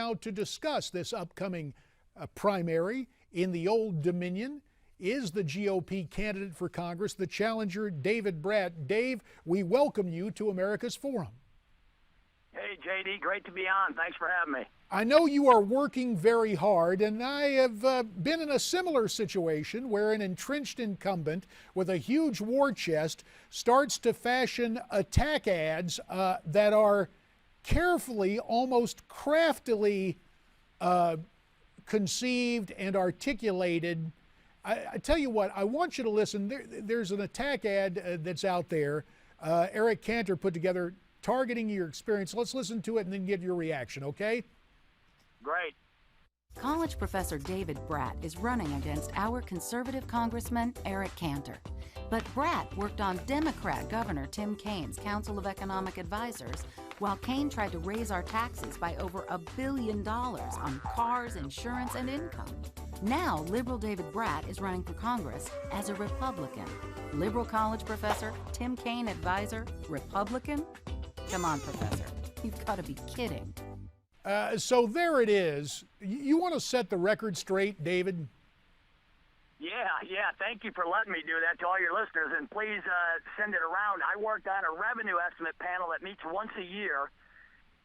now to discuss this upcoming primary in the Old Dominion is the GOP candidate for Congress, the challenger, David Brat. Dave, we welcome you to America's Forum. Hey, JD, great to be on. Thanks for having me. I know you are working very hard, and I have been in a similar situation where an entrenched incumbent with a huge war chest starts to fashion attack ads that are carefully, almost craftily conceived and articulated. I tell you what, I want you to listen. There's an attack ad that's out there. Eric Cantor put together targeting your experience. Let's listen to it and then get your reaction, okay? Great. College professor David Brat is running against our conservative congressman, Eric Cantor. But Brat worked on Democrat Governor Tim Kaine's Council of Economic Advisors, while Kaine tried to raise our taxes by over $1 billion on cars, insurance, and income. Now, liberal David Brat is running for Congress as a Republican. Liberal college professor, Tim Kaine advisor, Republican? Come on, Professor. You've got to be kidding. So there it is. You want to set the record straight, David? Yeah. Thank you for letting me do that to all your listeners, and please send it around. I worked on a revenue estimate panel that meets once a year,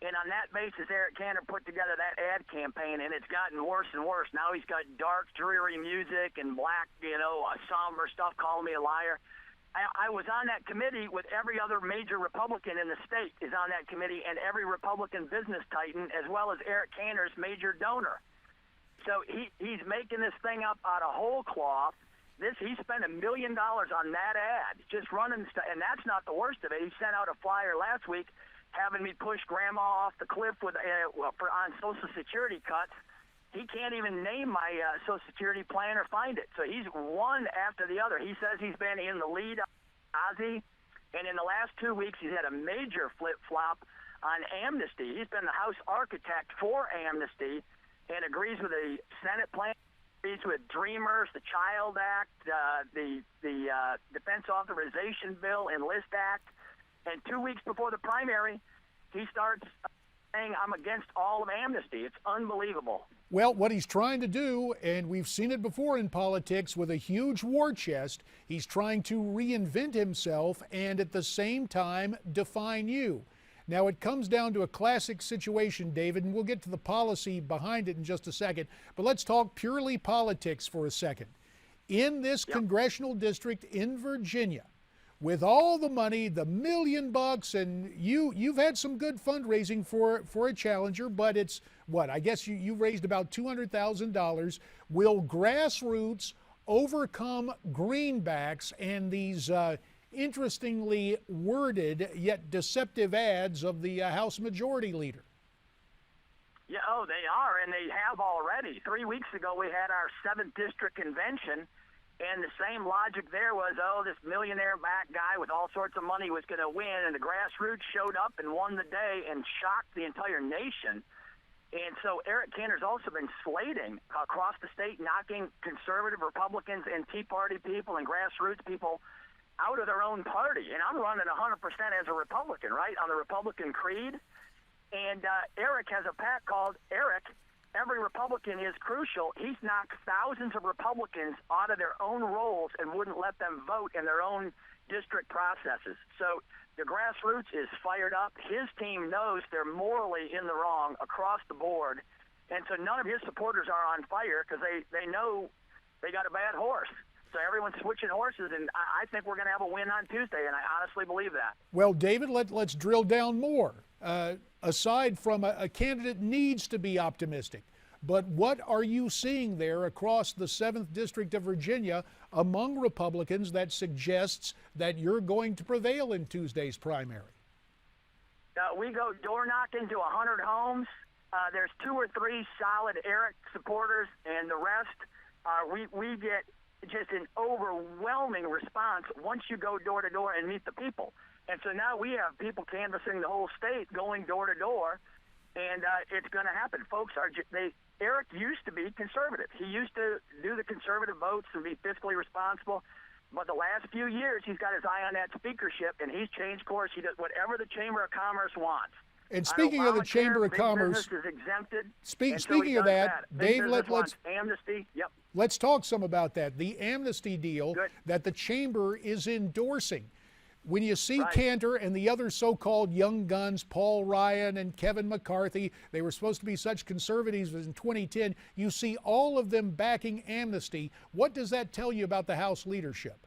and on that basis, Eric Cantor put together that ad campaign, and it's gotten worse and worse. Now he's got dark, dreary music and black, somber stuff, calling me a liar. I was on that committee with every other major Republican in the state is on that committee, and every Republican business titan, as well as Eric Cantor's major donor. So he's making this thing up out of whole cloth. He spent $1 million on that ad, just running stuff, and that's not the worst of it. He sent out a flyer last week having me push grandma off the cliff with on Social Security cuts. He can't even name my Social Security plan or find it. So he's one after the other. He says he's been in the lead on Ozzy, and in the last 2 weeks he's had a major flip-flop on amnesty. He's been the House architect for amnesty and agrees with the Senate plan, agrees with Dreamers, the Child Act, the Defense Authorization Bill, Enlist Act. And 2 weeks before the primary, he starts saying, I'm against all of amnesty. It's unbelievable. Well, what he's trying to do, and we've seen it before in politics with a huge war chest, he's trying to reinvent himself and at the same time define you. Now, it comes down to a classic situation, David, and we'll get to the policy behind it in just a second, but let's talk purely politics for a second. In this congressional district in Virginia, with all the money, the $1 million, and you've had some good fundraising for a challenger, but it's what? I guess you raised about $200,000. Will grassroots overcome greenbacks and these interestingly worded yet deceptive ads of the House Majority Leader? Yeah, they are, and they have already. 3 weeks ago, we had our 7th District Convention, and the same logic there was, this millionaire-backed guy with all sorts of money was going to win, and the grassroots showed up and won the day and shocked the entire nation. And so Eric Cantor's also been slating across the state, knocking conservative Republicans and Tea Party people and grassroots people out of their own party. And I'm running 100% as a Republican, right, on the Republican creed. And Eric has a pack called Eric, Every Republican is crucial. He's knocked thousands of Republicans out of their own rolls and wouldn't let them vote in their own district processes. So the grassroots is fired up. His team knows they're morally in the wrong across the board. And so none of his supporters are on fire because they know they got a bad horse. So everyone's switching horses, and I think we're going to have a win on Tuesday, and I honestly believe that. Well, David, let's drill down more. Aside from a candidate needs to be optimistic, but what are you seeing there across the 7th District of Virginia among Republicans that suggests that you're going to prevail in Tuesday's primary? We go door knocking to 100 homes. There's 2 or 3 solid Eric supporters, and the rest, we get just an overwhelming response once you go door to door and meet the people. And so now we have people canvassing the whole state, going door to door, and it's going to happen. Folks Eric used to be conservative. He used to do the conservative votes and be fiscally responsible. But the last few years, he's got his eye on that speakership, and he's changed course. He does whatever the Chamber of Commerce wants. And speaking of the Chamber of big Commerce, business is exempted. speaking of that, Dave, let's amnesty. Yep. let's talk some about that. The amnesty deal Good. that the Chamber is endorsing. When you see Right. Cantor and the other so-called young guns, Paul Ryan and Kevin McCarthy, they were supposed to be such conservatives in 2010, you see all of them backing amnesty. What does that tell you about the House leadership?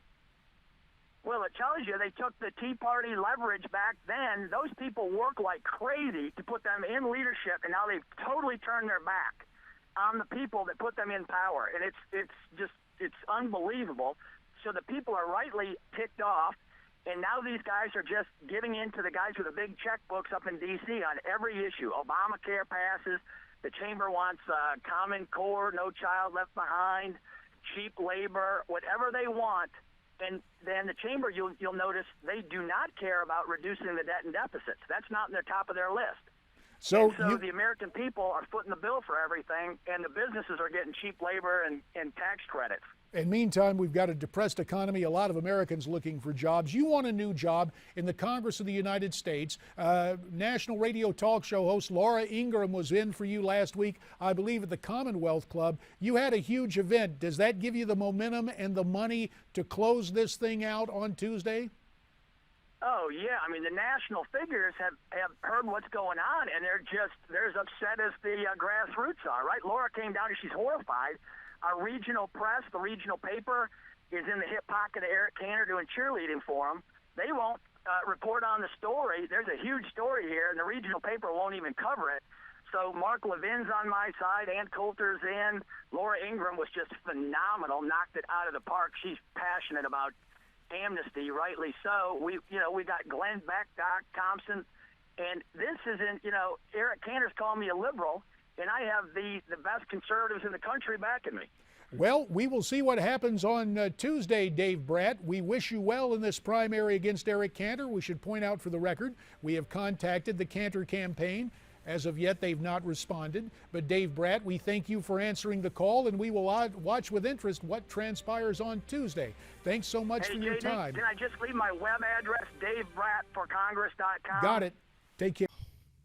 Well, it tells you they took the Tea Party leverage back then. Those people work like crazy to put them in leadership, and now they've totally turned their back on the people that put them in power. And it's unbelievable. So the people are rightly ticked off. And now these guys are just giving in to the guys with the big checkbooks up in D.C. on every issue. Obamacare passes. The Chamber wants Common Core, No Child Left Behind, cheap labor, whatever they want. And then the Chamber, you'll notice, they do not care about reducing the debt and deficits. That's not in the top of their list. So The American people are footing the bill for everything, and the businesses are getting cheap labor and tax credits. And meantime, we've got a depressed economy, a lot of Americans looking for jobs. You want a new job in the Congress of the United States. National radio talk show host Laura Ingraham was in for you last week, I believe at the Commonwealth Club. You had a huge event. Does that give you the momentum and the money to close this thing out on Tuesday? Oh, yeah. I mean, the national figures have heard what's going on, and they're as upset as the grassroots are, right? Laura came down and she's horrified. Our regional press, the regional paper, is in the hip pocket of Eric Cantor doing cheerleading for him. They won't report on the story. There's a huge story here, and the regional paper won't even cover it. So Mark Levin's on my side, Ann Coulter's in. Laura Ingraham was just phenomenal, knocked it out of the park. She's passionate about amnesty, rightly so. We got Glenn Beck, Doc Thompson, and this isn't, Eric Cantor's calling me a liberal, and I have the best conservatives in the country backing me. Well, we will see what happens on Tuesday, Dave Brat. We wish you well in this primary against Eric Cantor. We should point out for the record, we have contacted the Cantor campaign. As of yet, they've not responded. But Dave Brat, we thank you for answering the call, and we will watch with interest what transpires on Tuesday. Thanks so much for your time. Can I just leave my web address, davebratforcongress.com? Got it. Take care.